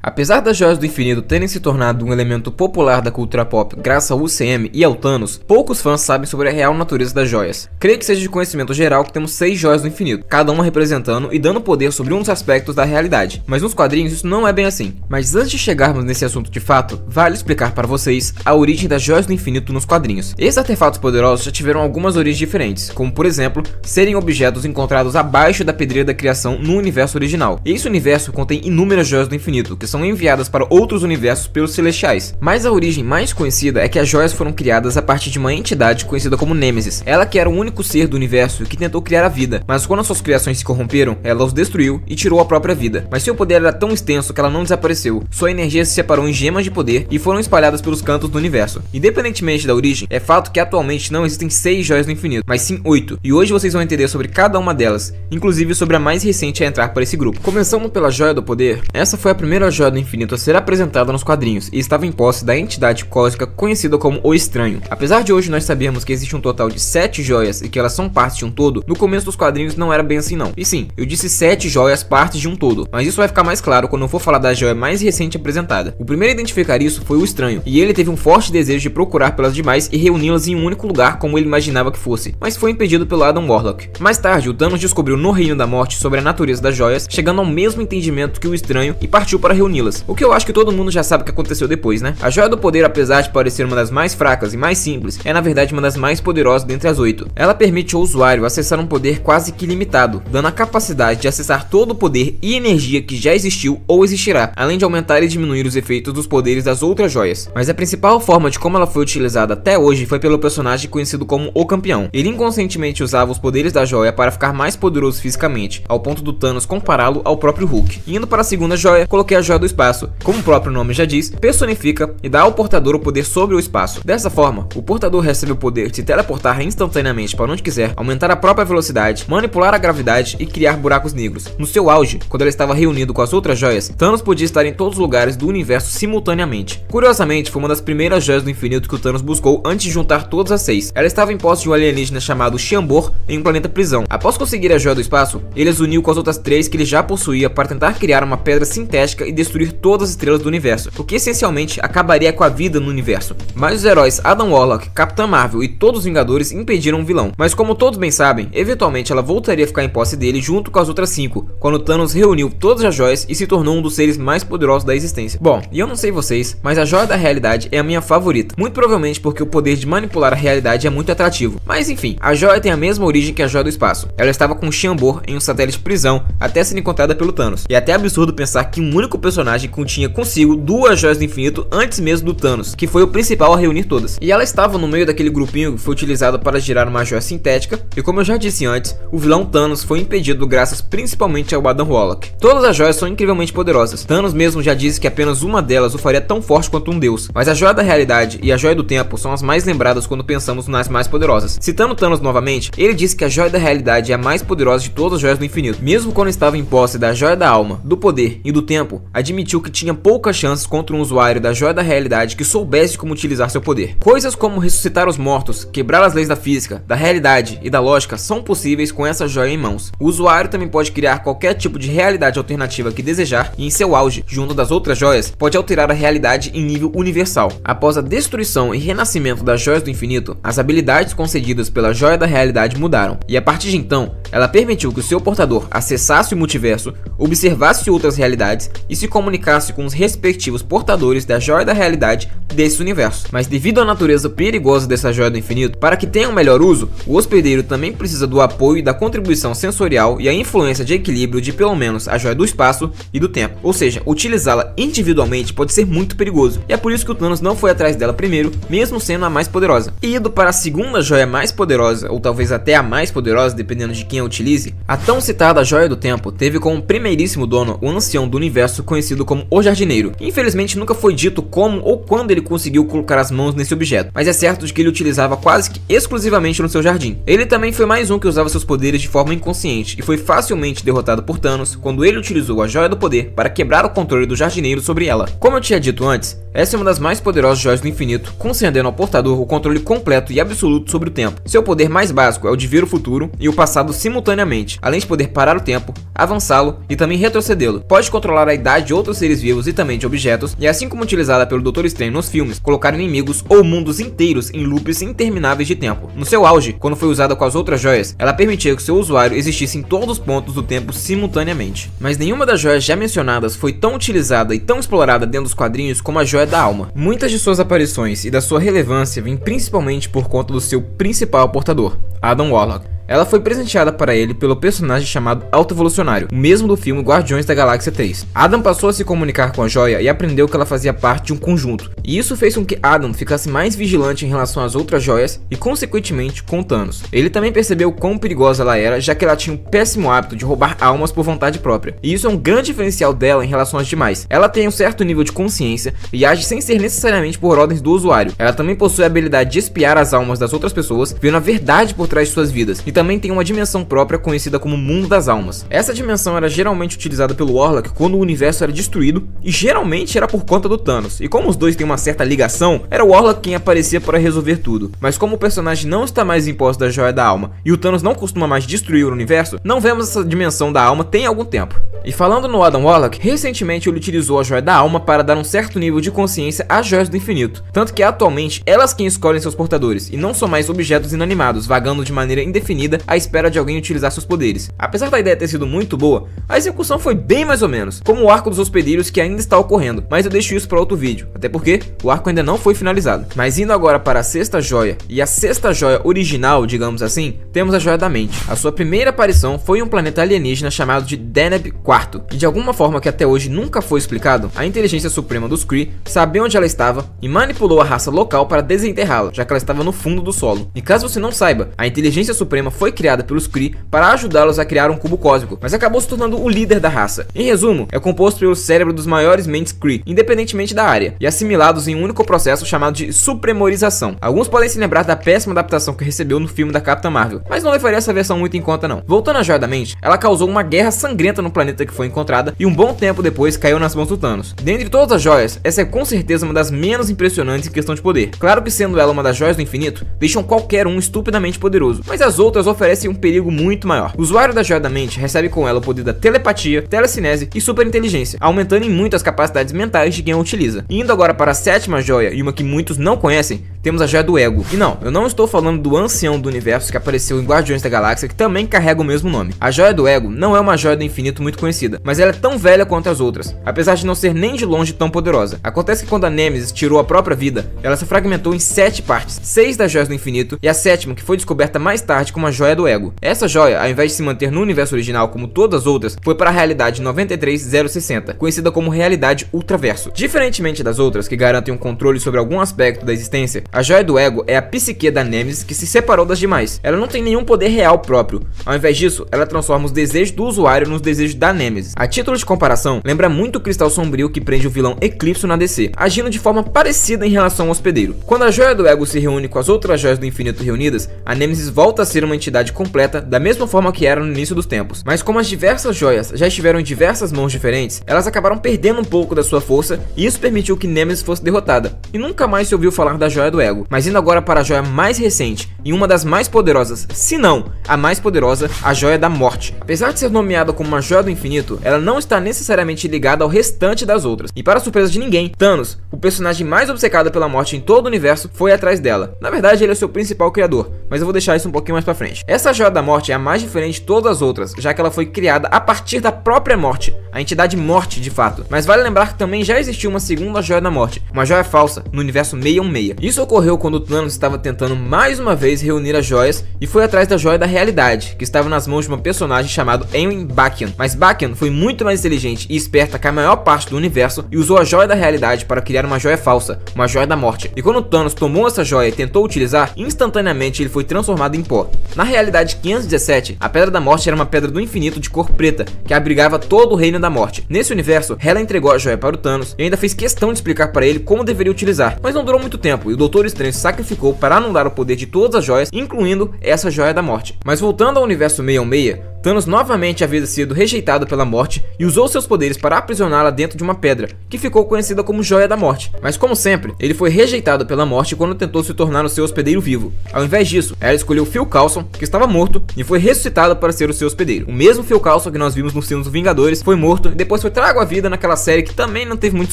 Apesar das Joias do Infinito terem se tornado um elemento popular da cultura pop graças ao UCM e ao Thanos, poucos fãs sabem sobre a real natureza das joias. Creio que seja de conhecimento geral que temos 6 Joias do Infinito, cada uma representando e dando poder sobre um dos aspectos da realidade, mas nos quadrinhos isso não é bem assim. Mas antes de chegarmos nesse assunto de fato, vale explicar para vocês a origem das Joias do Infinito nos quadrinhos. Esses artefatos poderosos já tiveram algumas origens diferentes, como por exemplo, serem objetos encontrados abaixo da pedreira da criação no universo original. Esse universo contém inúmeras Joias do Infinito, que são enviadas para outros universos pelos Celestiais. Mas a origem mais conhecida é que as joias foram criadas a partir de uma entidade conhecida como Nêmesis. Ela que era o único ser do universo que tentou criar a vida, mas quando suas criações se corromperam, ela os destruiu e tirou a própria vida. Mas seu poder era tão extenso que ela não desapareceu. Sua energia se separou em gemas de poder e foram espalhadas pelos cantos do universo. Independentemente da origem, é fato que atualmente não existem 6 Joias do Infinito, mas sim 8. E hoje vocês vão entender sobre cada uma delas, inclusive sobre a mais recente a entrar para esse grupo. Começando pela Joia do Poder, essa foi a primeira Joia do Infinito a ser apresentada nos quadrinhos e estava em posse da entidade cósmica conhecida como o Estranho. Apesar de hoje nós sabermos que existe um total de 7 joias e que elas são partes de um todo, no começo dos quadrinhos não era bem assim não. E sim, eu disse 7 joias partes de um todo, mas isso vai ficar mais claro quando eu for falar da joia mais recente apresentada. O primeiro a identificar isso foi o Estranho, e ele teve um forte desejo de procurar pelas demais e reuni-las em um único lugar como ele imaginava que fosse, mas foi impedido pelo Adam Warlock. Mais tarde, o Thanos descobriu no Reino da Morte sobre a natureza das joias, chegando ao mesmo entendimento que o Estranho e partiu para reuni-las. O que eu acho que todo mundo já sabe o que aconteceu depois, né? A Joia do Poder, apesar de parecer uma das mais fracas e mais simples, é na verdade uma das mais poderosas dentre as 8. Ela permite ao usuário acessar um poder quase que ilimitado, dando a capacidade de acessar todo o poder e energia que já existiu ou existirá, além de aumentar e diminuir os efeitos dos poderes das outras joias. Mas a principal forma de como ela foi utilizada até hoje foi pelo personagem conhecido como o Campeão. Ele inconscientemente usava os poderes da joia para ficar mais poderoso fisicamente, ao ponto do Thanos compará-lo ao próprio Hulk. Indo para a segunda joia, coloquei a Joia do Espaço. Como o próprio nome já diz, personifica e dá ao portador o poder sobre o espaço. Dessa forma, o portador recebe o poder de se teleportar instantaneamente para onde quiser, aumentar a própria velocidade, manipular a gravidade e criar buracos negros. No seu auge, quando ele estava reunido com as outras joias, Thanos podia estar em todos os lugares do universo simultaneamente. Curiosamente, foi uma das primeiras joias do infinito que o Thanos buscou antes de juntar todas as 6. Ela estava em posse de um alienígena chamado Xiambor em um planeta prisão. Após conseguir a Joia do Espaço, ele as uniu com as outras 3 que ele já possuía para tentar criar uma pedra sintética e destruir todas as estrelas do universo, o que essencialmente acabaria com a vida no universo. Mas os heróis Adam Warlock, Capitã Marvel e todos os Vingadores impediram o vilão. Mas como todos bem sabem, eventualmente ela voltaria a ficar em posse dele junto com as outras 5, quando Thanos reuniu todas as joias e se tornou um dos seres mais poderosos da existência. Bom, e eu não sei vocês, mas a Joia da Realidade é a minha favorita, muito provavelmente porque o poder de manipular a realidade é muito atrativo. Mas enfim, a joia tem a mesma origem que a Joia do Espaço. Ela estava com Xiambor em um satélite de prisão até ser encontrada pelo Thanos. E é até absurdo pensar que um único personagem continha consigo 2 joias do infinito antes mesmo do Thanos, que foi o principal a reunir todas. E ela estava no meio daquele grupinho que foi utilizado para girar uma joia sintética, e como eu já disse antes, o vilão Thanos foi impedido graças principalmente ao Adam Warlock. Todas as joias são incrivelmente poderosas. Thanos mesmo já disse que apenas uma delas o faria tão forte quanto um deus. Mas a Joia da Realidade e a Joia do Tempo são as mais lembradas quando pensamos nas mais poderosas. Citando Thanos novamente, ele disse que a Joia da Realidade é a mais poderosa de todas as joias do infinito. Mesmo quando estava em posse da Joia da Alma, do Poder e do Tempo, admitiu que tinha poucas chances contra um usuário da Joia da Realidade que soubesse como utilizar seu poder. Coisas como ressuscitar os mortos, quebrar as leis da física, da realidade e da lógica são possíveis com essa joia em mãos. O usuário também pode criar qualquer tipo de realidade alternativa que desejar e em seu auge, junto das outras joias, pode alterar a realidade em nível universal. Após a destruição e renascimento das joias do infinito, as habilidades concedidas pela Joia da Realidade mudaram, e a partir de então, ela permitiu que o seu portador acessasse o multiverso, observasse outras realidades e se comunicasse com os respectivos portadores da Joia da Realidade desse universo. Mas devido à natureza perigosa dessa Joia do Infinito, para que tenha um melhor uso, o hospedeiro também precisa do apoio e da contribuição sensorial e a influência de equilíbrio de pelo menos a Joia do Espaço e do Tempo. Ou seja, utilizá-la individualmente pode ser muito perigoso, e é por isso que o Thanos não foi atrás dela primeiro, mesmo sendo a mais poderosa. E indo para a segunda joia mais poderosa, ou talvez até a mais poderosa, dependendo de quem a utilize, a tão citada Joia do Tempo teve como primeiríssimo dono o ancião do universo conhecido como o Jardineiro. Infelizmente nunca foi dito como ou quando ele conseguiu colocar as mãos nesse objeto, mas é certo de que ele utilizava quase que exclusivamente no seu jardim. Ele também foi mais um que usava seus poderes de forma inconsciente e foi facilmente derrotado por Thanos quando ele utilizou a Joia do Poder para quebrar o controle do Jardineiro sobre ela. Como eu tinha dito antes, essa é uma das mais poderosas joias do infinito, concedendo ao portador o controle completo e absoluto sobre o tempo. Seu poder mais básico é o de ver o futuro e o passado simultaneamente, além de poder parar o tempo, avançá-lo e também retrocedê-lo. Pode controlar a idade de outros seres vivos e também de objetos, e assim como utilizada pelo Doutor Estranho nos filmes, colocar inimigos ou mundos inteiros em loops intermináveis de tempo. No seu auge, quando foi usada com as outras joias, ela permitia que seu usuário existisse em todos os pontos do tempo simultaneamente. Mas nenhuma das joias já mencionadas foi tão utilizada e tão explorada dentro dos quadrinhos como a Joia da Alma. Muitas de suas aparições e da sua relevância vêm principalmente por conta do seu principal portador, Adam Warlock. Ela foi presenteada para ele pelo personagem chamado Alto Evolucionário, o mesmo do filme Guardiões da Galáxia 3. Adam passou a se comunicar com a joia e aprendeu que ela fazia parte de um conjunto, e isso fez com que Adam ficasse mais vigilante em relação às outras joias e consequentemente com Thanos. Ele também percebeu quão perigosa ela era, já que ela tinha um péssimo hábito de roubar almas por vontade própria, e isso é um grande diferencial dela em relação às demais. Ela tem um certo nível de consciência e age sem ser necessariamente por ordens do usuário. Ela também possui a habilidade de espiar as almas das outras pessoas, vendo a verdade por trás de suas vidas, e também tem uma dimensão própria conhecida como Mundo das Almas. Essa dimensão era geralmente utilizada pelo Warlock quando o universo era destruído, e geralmente era por conta do Thanos. E como os dois têm uma certa ligação, era o Warlock quem aparecia para resolver tudo. Mas como o personagem não está mais em posse da Joia da Alma e o Thanos não costuma mais destruir o universo, não vemos essa dimensão da alma tem algum tempo. E falando no Adam Warlock, recentemente ele utilizou a Joia da Alma para dar um certo nível de consciência às Joias do Infinito, tanto que atualmente elas quem escolhem seus portadores, e não são mais objetos inanimados, vagando de maneira indefinida à espera de alguém utilizar seus poderes. Apesar da ideia ter sido muito boa, a execução foi bem mais ou menos, como o arco dos hospedeiros que ainda está ocorrendo, mas eu deixo isso para outro vídeo, até porque o arco ainda não foi finalizado. Mas indo agora para a sexta joia, e a sexta joia original, digamos assim, temos a Joia da Mente. A sua primeira aparição foi em um planeta alienígena chamado de Deneb IV, e de alguma forma que até hoje nunca foi explicado, a inteligência suprema dos Kree sabia onde ela estava e manipulou a raça local para desenterrá-la, já que ela estava no fundo do solo. E caso você não saiba, a inteligência suprema foi criada pelos Kree para ajudá-los a criar um cubo cósmico, mas acabou se tornando o líder da raça. Em resumo, é composto pelo cérebro dos maiores mentes Kree, independentemente da área, e assimilados em um único processo chamado de supremorização. Alguns podem se lembrar da péssima adaptação que recebeu no filme da Capitã Marvel, mas não levaria essa versão muito em conta não. Voltando à Joia da Mente, ela causou uma guerra sangrenta no planeta que foi encontrada e um bom tempo depois caiu nas mãos do Thanos. Dentre todas as joias, essa é com certeza uma das menos impressionantes em questão de poder. Claro que sendo ela uma das joias do infinito, deixam qualquer um estupidamente poderoso, mas as outras oferecem um perigo muito maior. O usuário da Joia da Mente recebe com ela o poder da telepatia, telecinese e superinteligência, aumentando em muito as capacidades mentais de quem a utiliza. E indo agora para a sétima joia, e uma que muitos não conhecem, temos a Joia do Ego. E não, eu não estou falando do ancião do universo que apareceu em Guardiões da Galáxia, que também carrega o mesmo nome. A Joia do Ego não é uma joia do infinito muito conhecida, mas ela é tão velha quanto as outras, apesar de não ser nem de longe tão poderosa. Acontece que quando a Nemesis tirou a própria vida, ela se fragmentou em 7 partes, 6 das joias do infinito e a sétima que foi descoberta mais tarde como a Joia do Ego. Essa joia, ao invés de se manter no universo original como todas as outras, foi para a realidade 93060, conhecida como realidade ultraverso. Diferentemente das outras, que garantem um controle sobre algum aspecto da existência, a Joia do Ego é a psique da Nemesis que se separou das demais. Ela não tem nenhum poder real próprio. Ao invés disso, ela transforma os desejos do usuário nos desejos da Nemesis. A título de comparação, lembra muito o Cristal Sombrio que prende o vilão Eclipso na DC, agindo de forma parecida em relação ao hospedeiro. Quando a Joia do Ego se reúne com as outras joias do infinito reunidas, a Nemesis volta a ser uma entidade completa, da mesma forma que era no início dos tempos. Mas como as diversas joias já estiveram em diversas mãos diferentes, elas acabaram perdendo um pouco da sua força, e isso permitiu que Nemesis fosse derrotada, e nunca mais se ouviu falar da Joia do Ego. Mas indo agora para a joia mais recente, e uma das mais poderosas, se não a mais poderosa, a Joia da Morte. Apesar de ser nomeada como uma Joia do Infinito, ela não está necessariamente ligada ao restante das outras, e para surpresa de ninguém, Thanos, o personagem mais obcecado pela morte em todo o universo, foi atrás dela. Na verdade, ele é seu principal criador, mas eu vou deixar isso um pouquinho mais pra frente. Essa Joia da Morte é a mais diferente de todas as outras, já que ela foi criada a partir da própria morte, a entidade Morte de fato. Mas vale lembrar que também já existiu uma segunda Joia da Morte, uma joia falsa, no universo 616. Isso ocorreu quando Thanos estava tentando mais uma vez reunir as joias e foi atrás da Joia da Realidade, que estava nas mãos de uma personagem chamado Eowyn Bakian. Mas Bakian foi muito mais inteligente e esperta que a maior parte do universo e usou a Joia da Realidade para criar uma joia falsa, uma Joia da Morte. E quando Thanos tomou essa joia e tentou utilizar, instantaneamente ele foi transformado em pó. Na realidade 517, a Pedra da Morte era uma pedra do infinito de cor preta, que abrigava todo o Reino da Morte. Nesse universo, Hela entregou a joia para o Thanos e ainda fez questão de explicar para ele como deveria utilizar, mas não durou muito tempo e o Doutor Estranho se sacrificou para anular o poder de todas as joias, incluindo essa Joia da Morte. Mas voltando ao universo 616, Thanos novamente havia sido rejeitado pela morte e usou seus poderes para aprisioná-la dentro de uma pedra, que ficou conhecida como Joia da Morte. Mas como sempre, ele foi rejeitado pela morte quando tentou se tornar o seu hospedeiro vivo. Ao invés disso, ela escolheu Phil Coulson, que estava morto, e foi ressuscitado para ser o seu hospedeiro. O mesmo Phil Coulson que nós vimos nos filmes dos Vingadores foi morto e depois foi trago à vida naquela série que também não teve muito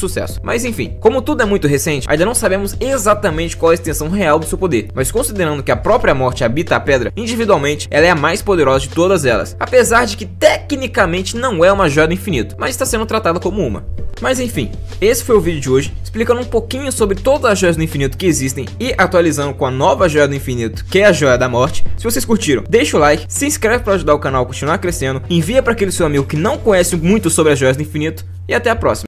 sucesso. Mas enfim, como tudo é muito recente, ainda não sabemos exatamente qual a extensão real do seu poder, mas considerando que a própria morte habita a pedra, individualmente, ela é a mais poderosa de todas elas, apesar de que tecnicamente não é uma joia do infinito, mas está sendo tratada como uma. Mas enfim, esse foi o vídeo de hoje, explicando um pouquinho sobre todas as joias do infinito que existem e atualizando com a nova joia do infinito, que é a Joia da Morte. Se vocês curtiram, deixa o like, se inscreve para ajudar o canal a continuar crescendo, envia para aquele seu amigo que não conhece muito sobre as joias do infinito e até a próxima.